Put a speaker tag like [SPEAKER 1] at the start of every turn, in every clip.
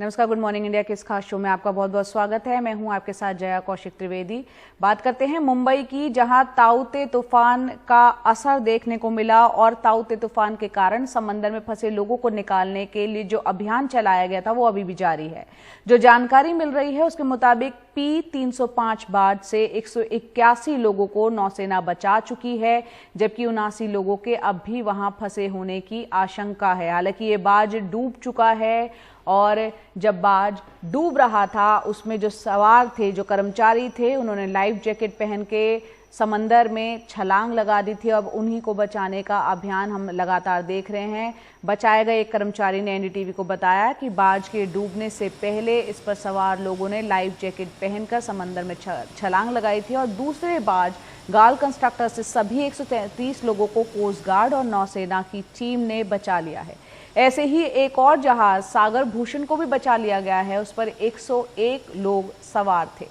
[SPEAKER 1] नमस्कार, good morning India के इस खास शो में आपका बहुत बहुत स्वागत है। मैं हूं आपके साथ जया कौशिक त्रिवेदी। बात करते हैं मुंबई की, जहां ताउते तूफान का असर देखने को मिला और ताउते तूफान के कारण समंदर में फंसे लोगों को निकालने के लिए जो अभियान चलाया गया था वो अभी भी जारी है। जो जानकारी मिल रही है उसके मुताबिक P-305 बाढ़ से 181 लोगों को नौसेना बचा चुकी है, जबकि 79 लोगों के अब भी वहां फंसे होने की आशंका है। हालांकि ये बाढ़ डूब चुका है और जब बाढ़ डूब रहा था उसमें जो सवार थे, जो कर्मचारी थे, उन्होंने लाइफ जैकेट पहन के समंदर में छलांग लगा दी थी। अब उन्हीं को बचाने का अभियान हम लगातार देख रहे हैं। बचाए गए एक कर्मचारी ने एनडीटीवी को बताया कि बाढ़ के डूबने से पहले इस पर सवार लोगों ने लाइफ जैकेट पहनकर समंदर में छलांग लगाई थी और दूसरे बाढ़ गाल कंस्ट्रक्टर से सभी 133 लोगों को कोस्ट गार्ड और नौसेना की टीम ने बचा लिया है। ऐसे ही एक और जहाज सागर भूषण को भी बचा लिया गया है, उस पर 101 लोग सवार थे।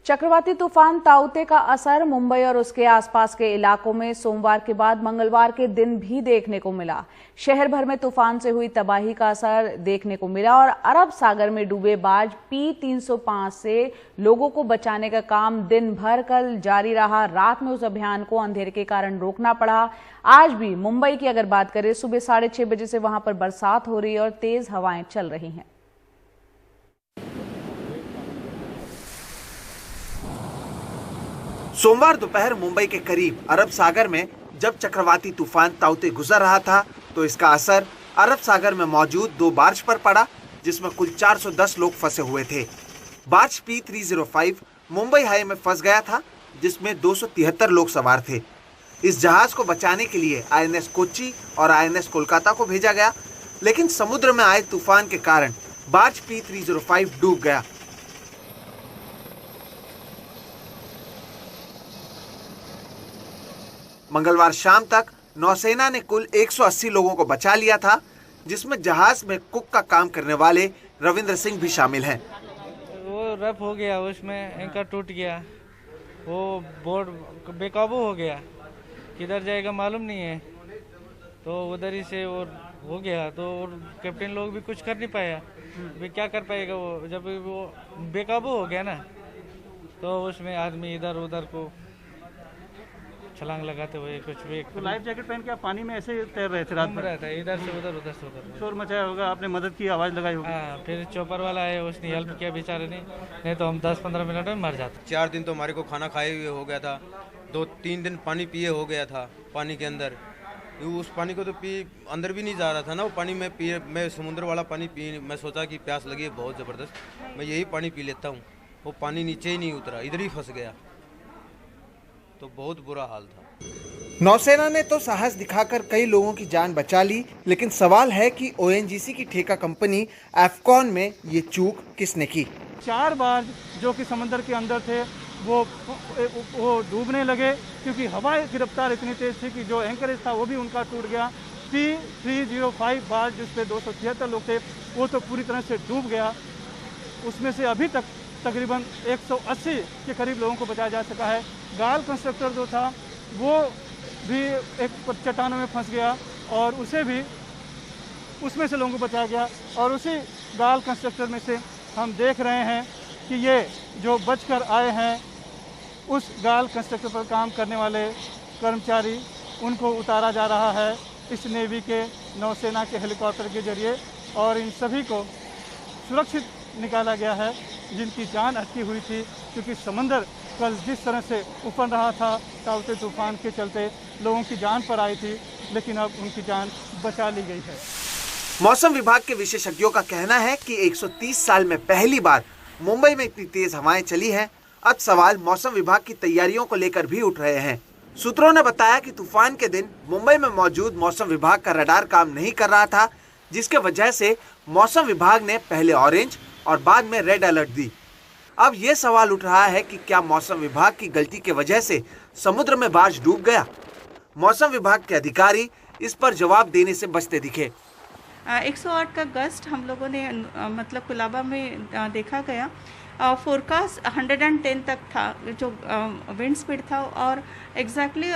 [SPEAKER 1] चक्रवाती तूफान ताउते का असर मुंबई और उसके आसपास के इलाकों में सोमवार के बाद मंगलवार के दिन भी देखने को मिला। शहर भर में तूफान से हुई तबाही का असर देखने को मिला और अरब सागर में डूबे बाढ़ P-305 से लोगों को बचाने का काम दिन भर कल जारी रहा। रात में उस अभियान को अंधेरे के कारण रोकना पड़ा। आज भी मुंबई की अगर बात करें, सुबह 6:30 बजे से वहां पर बरसात हो रही है और तेज हवाएं चल रही हैं।
[SPEAKER 2] सोमवार दोपहर मुंबई के करीब अरब सागर में जब चक्रवाती तूफान ताउते गुजर रहा था तो इसका असर अरब सागर में मौजूद 2 बार्ज पर पड़ा, जिसमें कुल 410 लोग फंसे हुए थे। बार्ज P-305 मुंबई हाई में फंस गया था, जिसमें 273 लोग सवार थे। इस जहाज को बचाने के लिए INS कोच्चि और INS कोलकाता को भेजा गया, लेकिन समुद्र में आए तूफान के कारण बार्ज P-305 डूब गया। मंगलवार शाम तक नौसेना ने कुल 180 लोगों को बचा लिया था, जिसमें जहाज में कुक का काम करने वाले रविंद्र सिंह भी शामिल हैं।
[SPEAKER 3] वो रफ हो गया, उसमें एंकर टूट गया, वो बोर्ड बेकाबू हो गया, किधर जाएगा मालूम नहीं है, तो उधर ही से वो हो गया। तो कैप्टन लोग भी कुछ कर नहीं पाया, भी क्या कर पाएगा वो, जब वो बेकाबू हो गया ना, तो उसमें आदमी इधर उधर को छलांग लगाते हुए कुछ भी।
[SPEAKER 4] तो लाइफ जैकेट पहन के आप पानी में ऐसे तैर रहे थे रात भर?
[SPEAKER 3] रहता है, इधर से उधर से उधर।
[SPEAKER 4] शोर मचाया होगा, आपने मदद की, आवाज़ लगाई होगी।
[SPEAKER 3] हाँ, फिर चौपर वाला आया, उसने हेल्प किया बेचारे ने, नहीं तो हम 10-15 मिनट में मर जाते।
[SPEAKER 5] 4 दिन तो हमारे को खाना खाए हुए हो गया था, 2-3 दिन पानी पिए हो गया था। पानी के अंदर उस पानी को तो अंदर भी नहीं जा रहा था ना, वो पानी मैं समुद्र वाला पानी मैं सोचा कि प्यास लगी है बहुत ज़बरदस्त, मैं यही पानी पी लेता हूँ। वो पानी नीचे ही नहीं उतरा, इधर ही फंस गया, तो बहुत बुरा हाल था।
[SPEAKER 2] नौसेना ने तो साहस दिखाकर कई लोगों की जान बचा ली, लेकिन सवाल है कि ONGC की ठेका कंपनी एफकॉन में ये चूक किसने की।
[SPEAKER 4] 4 बार जो कि समंदर के अंदर थे वो डूबने लगे, क्योंकि हवाएं की रफ्तार इतनी तेज थी कि जो एंकरेज था वो भी उनका टूट गया। P-305 बार जिस पे 273 लोग थे वो तो पूरी तरह से डूब गया। उसमें से अभी तक तकरीबन 180 के करीब लोगों को बचाया जा सका है। गाल कंस्ट्रक्टर जो था वो भी एक चट्टानों में फंस गया और उसमें से लोगों को बचाया गया। और उसी गाल कंस्ट्रक्टर में से हम देख रहे हैं कि ये जो बचकर आए हैं, उस गाल कंस्ट्रक्टर पर काम करने वाले कर्मचारी, उनको उतारा जा रहा है इस नेवी के, नौसेना के हेलीकॉप्टर के जरिए, और इन सभी को सुरक्षित निकाला गया है जिनकी जान अटकी हुई थी, क्योंकि समंदर कल जिस तरह से उफन रहा था ताउते तूफान के चलते लोगों की जान पर आई थी, लेकिन अब उनकी जान बचा ली गई है।
[SPEAKER 2] मौसम विभाग के विशेषज्ञों का कहना है कि 130 साल में पहली बार मुंबई में इतनी तेज हवाएं चली हैं। अब सवाल मौसम विभाग की तैयारियों को लेकर भी उठ रहे हैं। सूत्रों ने बताया कि तूफान के दिन मुंबई में मौजूद मौसम विभाग का रडार काम नहीं कर रहा था, जिसके वजह से मौसम विभाग ने पहले ऑरेंज और बाद में रेड अलर्ट दी। अब ये सवाल उठ रहा है कि क्या मौसम विभाग की गलती की वजह से समुद्र में बाढ़ डूब गया। मौसम विभाग के अधिकारी इस पर जवाब देने से बचते दिखे।
[SPEAKER 6] 108 का गस्ट हम लोगों ने मतलब कुलाबा में देखा गया। फोरकास्ट 110 तक था जो विंड स्पीड था, और एग्जैक्टली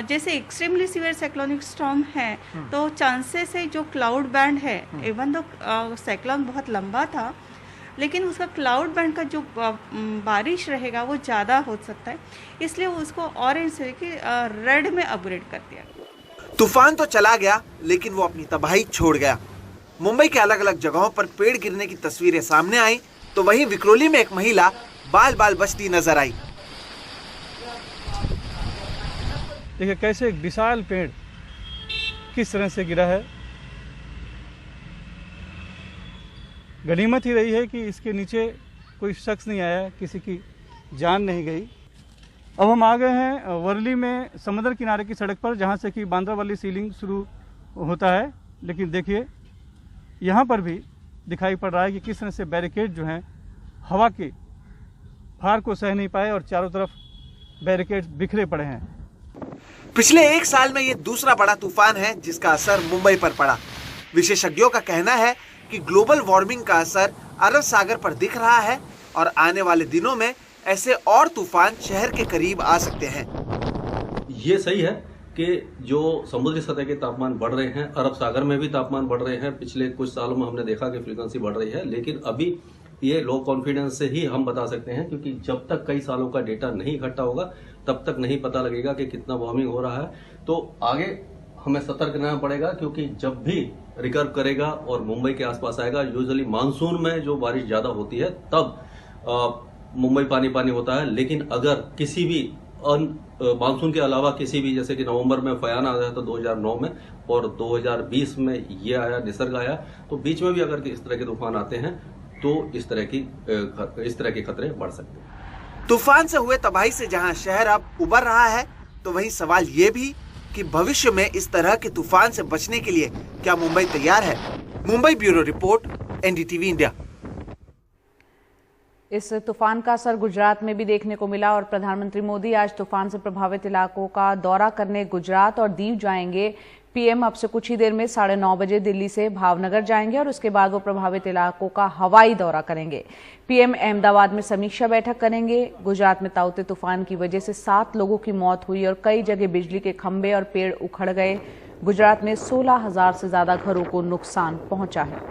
[SPEAKER 6] जैसे एक्सट्रीमली सीवियर साइक्लोनिक स्टॉर्म है तो चांसेस है जो क्लाउड बैंड है, इवन दो साइक्लोन बहुत लंबा था लेकिन उसका क्लाउड बैंड का जो बारिश रहेगा वो ज़्यादा हो सकता है, इसलिए उसको ऑरेंज से रेड में अपग्रेड कर दिया।
[SPEAKER 2] तूफान तो चला गया लेकिन वो अपनी तबाही छोड़ गया। मुंबई के अलग अलग जगहों पर पेड़ गिरने की तस्वीरें सामने आई तो वहीं विक्रोली में एक महिला बाल बाल बचती नजर आई।
[SPEAKER 4] देखिए कैसे एक विशाल पेड़ किस तरह से गिरा है। गनीमत ही रही है कि इसके नीचे कोई शख्स नहीं आया, किसी की जान नहीं गई। अब हम आ गए हैं वर्ली में समुद्र किनारे की सड़क पर, जहां से कि बांद्रा वाली सीलिंग शुरू होता है। लेकिन देखिए यहाँ पर भी दिखाई पड़ रहा है कि किस तरह से बैरिकेड जो हैं हवा के भार को सह नहीं पाए और चारों तरफ बैरिकेड बिखरे पड़े हैं।
[SPEAKER 2] पिछले एक साल में ये दूसरा बड़ा तूफान है जिसका असर मुंबई पर पड़ा। विशेषज्ञों का कहना है कि ग्लोबल वार्मिंग का असर अरब सागर पर दिख रहा है और आने वाले दिनों में ऐसे और तूफान शहर के करीब आ सकते हैं।
[SPEAKER 7] ये सही है कि जो समुद्री सतह के तापमान बढ़ रहे हैं, अरब सागर में भी तापमान बढ़ रहे हैं। पिछले कुछ सालों में हमने देखा कि फ्रीक्वेंसी बढ़ रही है, लेकिन अभी ये लो कॉन्फिडेंस से ही हम बता सकते हैं, क्योंकि जब तक कई सालों का डेटा नहीं इकट्ठा होगा तब तक नहीं पता लगेगा कि कितना वार्मिंग हो रहा है। तो आगे हमें सतर्क रहना पड़ेगा, क्योंकि जब भी रिकर्व करेगा और मुंबई के आसपास आएगा, यूजुअली मानसून में जो बारिश ज्यादा होती है तब मुंबई पानी पानी होता है। लेकिन अगर किसी भी मानसून के अलावा किसी भी, जैसे कि नवंबर में फयान आ गया था 2009 में और 2020 में ये आया, निसर्ग आया, तो बीच में भी अगर इस तरह के तूफान आते हैं तो इस तरह के खतरे बढ़ सकते हैं।
[SPEAKER 2] तूफान से हुए तबाही से जहां शहर अब उबर रहा है तो वहीं सवाल ये भी कि भविष्य में इस तरह के तूफान से बचने के लिए क्या मुंबई तैयार है। Mumbai bureau report, NDTV India.
[SPEAKER 1] इस तूफान का असर गुजरात में भी देखने को मिला और प्रधानमंत्री मोदी आज तूफान से प्रभावित इलाकों का दौरा करने गुजरात और दीव जाएंगे। पीएम अब से कुछ ही देर में 9:30 बजे दिल्ली से भावनगर जाएंगे और उसके बाद वो प्रभावित इलाकों का हवाई दौरा करेंगे। पीएम अहमदाबाद में समीक्षा बैठक करेंगे। गुजरात में ताउते तूफान की वजह से 7 लोगों की मौत हुई और कई जगह बिजली के खंभे और पेड़ उखड़ गए। गुजरात में 16,000 से ज्यादा घरों को नुकसान पहुंचा है।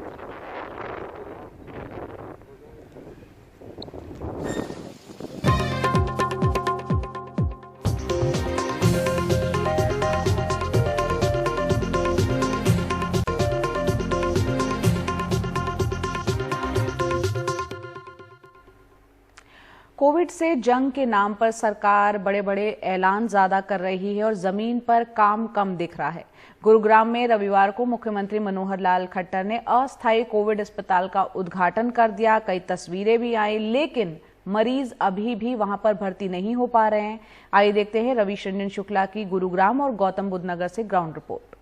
[SPEAKER 1] कोविड से जंग के नाम पर सरकार बड़े बड़े ऐलान ज्यादा कर रही है और जमीन पर काम कम दिख रहा है। गुरुग्राम में रविवार को मुख्यमंत्री मनोहर लाल खट्टर ने अस्थायी कोविड अस्पताल का उद्घाटन कर दिया। कई तस्वीरें भी आई, लेकिन मरीज अभी भी वहां पर भर्ती नहीं हो पा रहे हैं। आइए देखते हैं रवि रंजन शुक्ला की गुरुग्राम और गौतम बुद्ध नगर से ग्राउंड रिपोर्ट।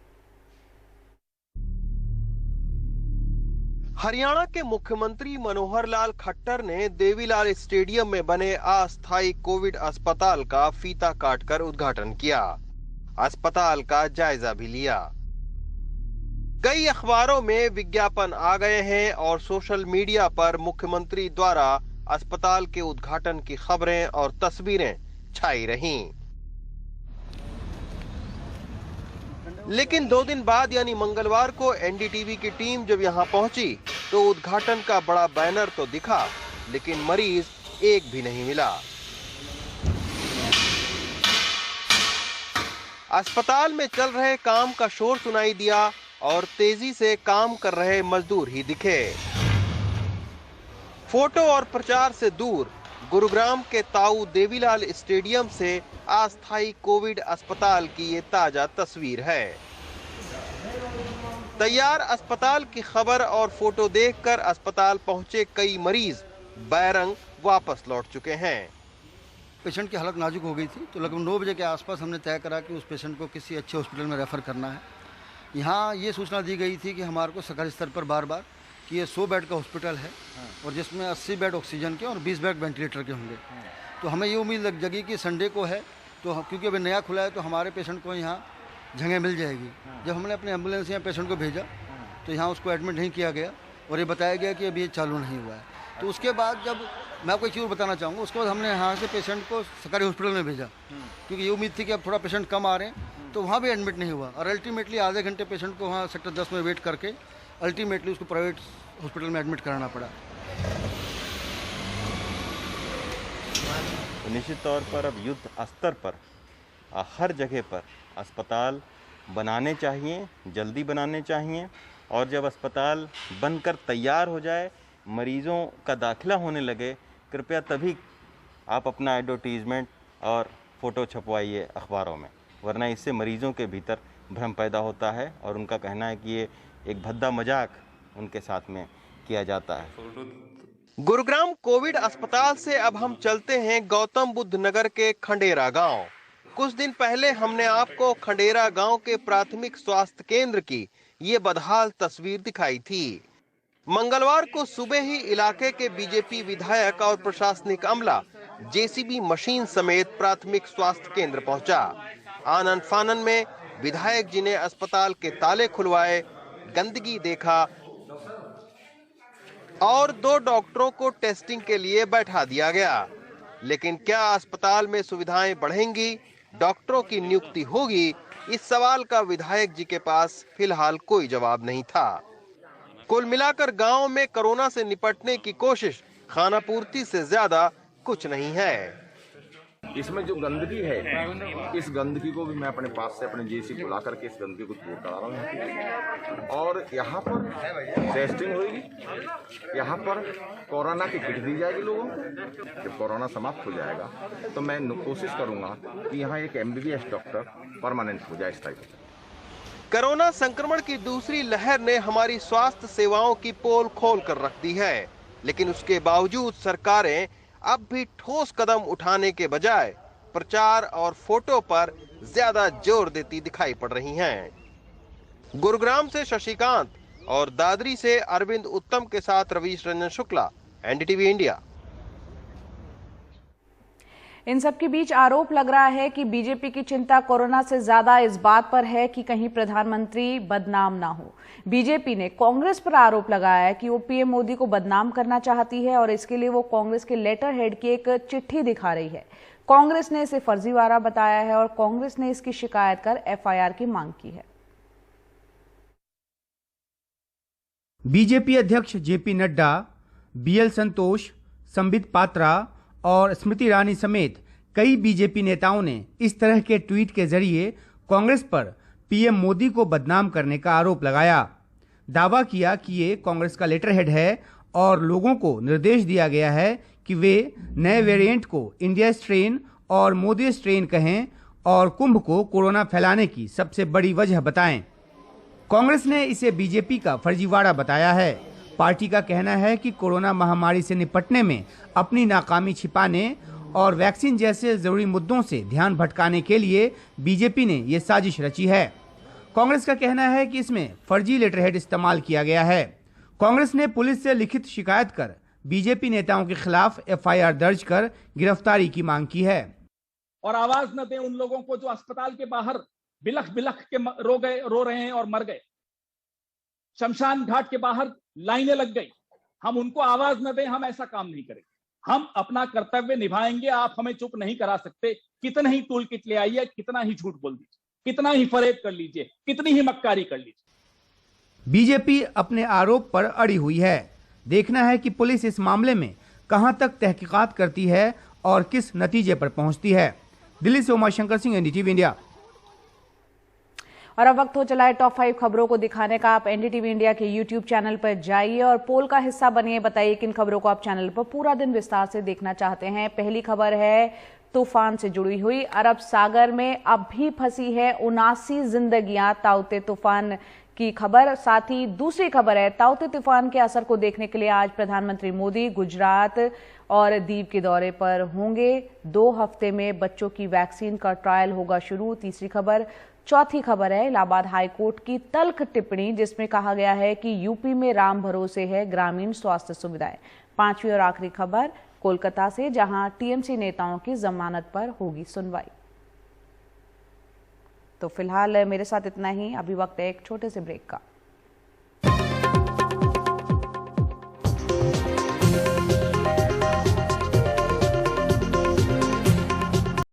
[SPEAKER 8] हरियाणा के मुख्यमंत्री मनोहर लाल खट्टर ने देवीलाल स्टेडियम में बने अस्थायी कोविड अस्पताल का फीता काटकर उद्घाटन किया। अस्पताल का जायजा भी लिया। कई अखबारों में विज्ञापन आ गए हैं और सोशल मीडिया पर मुख्यमंत्री द्वारा अस्पताल के उद्घाटन की खबरें और तस्वीरें छाई रहीं। लेकिन 2 दिन बाद यानी मंगलवार को एनडीटीवी की टीम जब यहां पहुंची तो उद्घाटन का बड़ा बैनर तो दिखा, लेकिन मरीज एक भी नहीं मिला। अस्पताल में चल रहे काम का शोर सुनाई दिया और तेजी से काम कर रहे मजदूर ही दिखे। फोटो और प्रचार से दूर गुरुग्राम के ताऊ देवीलाल स्टेडियम से अस्थायी कोविड अस्पताल की ये ताजा तस्वीर है। तैयार अस्पताल की खबर और फोटो देखकर अस्पताल पहुंचे कई मरीज बैरंग वापस लौट चुके हैं।
[SPEAKER 9] पेशेंट की हालत नाजुक हो गई थी, तो लगभग 9 बजे के आसपास हमने तय करा कि उस पेशेंट को किसी अच्छे हॉस्पिटल में रेफर करना है। यहाँ ये सूचना दी गई थी कि हमारे को सरकारी स्तर पर बार बार कि ये 100 बेड का हॉस्पिटल है और जिसमें 80 बेड ऑक्सीजन के और 20 बेड वेंटिलेटर के होंगे। तो हमें ये उम्मीद लग जगी कि संडे को है, तो क्योंकि अभी नया खुला है तो हमारे पेशेंट को यहाँ जगह मिल जाएगी। जब हमने अपने एम्बुलेंस यहाँ पेशेंट को भेजा तो यहाँ उसको एडमिट नहीं किया गया और ये बताया गया कि अभी ये चालू नहीं हुआ है। तो उसके बाद जब मैं आपको एक चीज़ बताना चाहूँगा, उसके बाद हमने यहाँ से पेशेंट को सरकारी हॉस्पिटल में भेजा क्योंकि ये उम्मीद थी कि अब थोड़ा पेशेंट कम आ रहे हैं, तो वहाँ भी एडमिट नहीं हुआ और अल्टीमेटली आधे घंटे पेशेंट को वहाँ सेक्टर 10 में वेट करके अल्टीमेटली उसको प्राइवेट हॉस्पिटल में एडमिट कराना पड़ा।
[SPEAKER 10] तो निश्चित तौर पर अब युद्ध स्तर पर हर जगह पर अस्पताल बनाने चाहिए, जल्दी बनाने चाहिए, और जब अस्पताल बनकर तैयार हो जाए, मरीज़ों का दाखिला होने लगे, कृपया तभी आप अपना एडवर्टीज़मेंट और फ़ोटो छपवाइए अखबारों में, वरना इससे मरीज़ों के भीतर भ्रम पैदा होता है और उनका कहना है कि ये एक भद्दा मजाक उनके साथ में किया जाता है।
[SPEAKER 8] गुरुग्राम कोविड अस्पताल से अब हम चलते हैं गौतम बुद्ध नगर के खंडेरा गांव। कुछ दिन पहले हमने आपको खंडेरा गांव के प्राथमिक स्वास्थ्य केंद्र की ये बदहाल तस्वीर दिखाई थी। मंगलवार को सुबह ही इलाके के बीजेपी विधायक और प्रशासनिक अमला जेसीबी मशीन समेत प्राथमिक स्वास्थ्य केंद्र पहुंचा। आनन फानन में विधायक जी ने अस्पताल के ताले खुलवाए, गंदगी देखा और 2 डॉक्टरों को टेस्टिंग के लिए बैठा दिया गया। लेकिन क्या अस्पताल में सुविधाएं बढ़ेंगी, डॉक्टरों की नियुक्ति होगी, इस सवाल का विधायक जी के पास फिलहाल कोई जवाब नहीं था। कुल मिलाकर गांव में कोरोना से निपटने की कोशिश खाना पूर्ति से ज्यादा कुछ नहीं है।
[SPEAKER 11] इसमें जो गंदगी है, इस गंदगी को भी मैं अपने पास से अपने जेसी बुला करके इस गंदगी को दूर करा रहा हूँ और यहाँ पर टेस्टिंग होगी, यहाँ पर कोरोना की किट दी जाएगी लोगों को। जब कोरोना समाप्त हो जाएगा तो मैं कोशिश करूँगा कि यहाँ एक MBBS डॉक्टर परमानेंट हो जाए इस टाइप।
[SPEAKER 8] कोरोना संक्रमण की दूसरी लहर ने हमारी स्वास्थ्य सेवाओं की पोल खोल कर रख दी है, लेकिन उसके बावजूद सरकारें अब भी ठोस कदम उठाने के बजाय प्रचार और फोटो पर ज्यादा जोर देती दिखाई पड़ रही हैं। गुरुग्राम से शशिकांत और दादरी से अरविंद उत्तम के साथ रवीश रंजन शुक्ला, NDTV इंडिया।
[SPEAKER 1] इन सब के बीच आरोप लग रहा है कि बीजेपी की चिंता कोरोना से ज्यादा इस बात पर है कि कहीं प्रधानमंत्री बदनाम ना हो। बीजेपी ने कांग्रेस पर आरोप लगाया है कि वो पीएम मोदी को बदनाम करना चाहती है और इसके लिए वो कांग्रेस के लेटर हेड की एक चिट्ठी दिखा रही है। कांग्रेस ने इसे फर्जीवाड़ा बताया है और कांग्रेस ने इसकी शिकायत कर FIR की मांग की है।
[SPEAKER 12] बीजेपी अध्यक्ष JP नड्डा, BL संतोष, संबित पात्रा और स्मृति ईरानी समेत कई बीजेपी नेताओं ने इस तरह के ट्वीट के जरिए कांग्रेस पर पीएम मोदी को बदनाम करने का आरोप लगाया। दावा किया कि ये कांग्रेस का लेटर हेड है और लोगों को निर्देश दिया गया है कि वे नए वेरिएंट को इंडिया स्ट्रेन और मोदी स्ट्रेन कहें और कुंभ को कोरोना फैलाने की सबसे बड़ी वजह बताएं। कांग्रेस ने इसे बीजेपी का फर्जीवाड़ा बताया है। पार्टी का कहना है कि कोरोना महामारी से निपटने में अपनी नाकामी छिपाने और वैक्सीन जैसे जरूरी मुद्दों से ध्यान भटकाने के लिए बीजेपी ने ये साजिश रची है। कांग्रेस का कहना है कि इसमें फर्जी लेटरहेड इस्तेमाल किया गया है। कांग्रेस ने पुलिस से लिखित शिकायत कर बीजेपी नेताओं के खिलाफ FIR दर्ज कर गिरफ्तारी की मांग की है।
[SPEAKER 13] और आवाज न दें उन लोगों को जो अस्पताल के बाहर बिलख बिलख के रो रहे हैं और मर गए। शमशान घाट के बाहर लाइनें लग गई। हम उनको आवाज न दें, हम ऐसा काम नहीं करेंगे। हम अपना कर्तव्य निभाएंगे। आप हमें चुप नहीं करा सकते। कितना ही टूल किट ले आइए, कितना ही झूठ बोल दीजिए, कितना ही फरेब कर लीजिए, कितनी ही मक्कारी कर लीजिए।
[SPEAKER 12] बीजेपी अपने आरोप पर अड़ी हुई है। देखना है कि पुलिस इस मामले में कहां तक तहकीकात करती है और किस नतीजे पर पहुंचती है। दिल्ली से उमाशंकर सिंह, NDTV इंडिया।
[SPEAKER 1] और अब वक्त हो चला है टॉप 5 खबरों को दिखाने का। आप NDTV इंडिया के YouTube चैनल पर जाइए और पोल का हिस्सा बनिए। बताइए किन खबरों को आप चैनल पर पूरा दिन विस्तार से देखना चाहते हैं। पहली खबर है तूफान से जुड़ी हुई। अरब सागर में अब भी फंसी है 79 जिंदगियां, ताउते तूफान की खबर। साथ ही दूसरी खबर है ताउते तूफान के असर को देखने के लिए आज प्रधानमंत्री मोदी गुजरात और दीव के दौरे पर होंगे। 2 हफ्ते में बच्चों की वैक्सीन का ट्रायल होगा शुरू। तीसरी खबर। चौथी खबर है इलाहाबाद हाईकोर्ट की तल्ख टिप्पणी, जिसमें कहा गया है कि यूपी में राम भरोसे है ग्रामीण स्वास्थ्य सुविधाएं। पांचवी और आखिरी खबर कोलकाता से, जहां TMC नेताओं की जमानत पर होगी सुनवाई। तो फिलहाल मेरे साथ इतना ही, अभी वक्त है एक छोटे से ब्रेक का।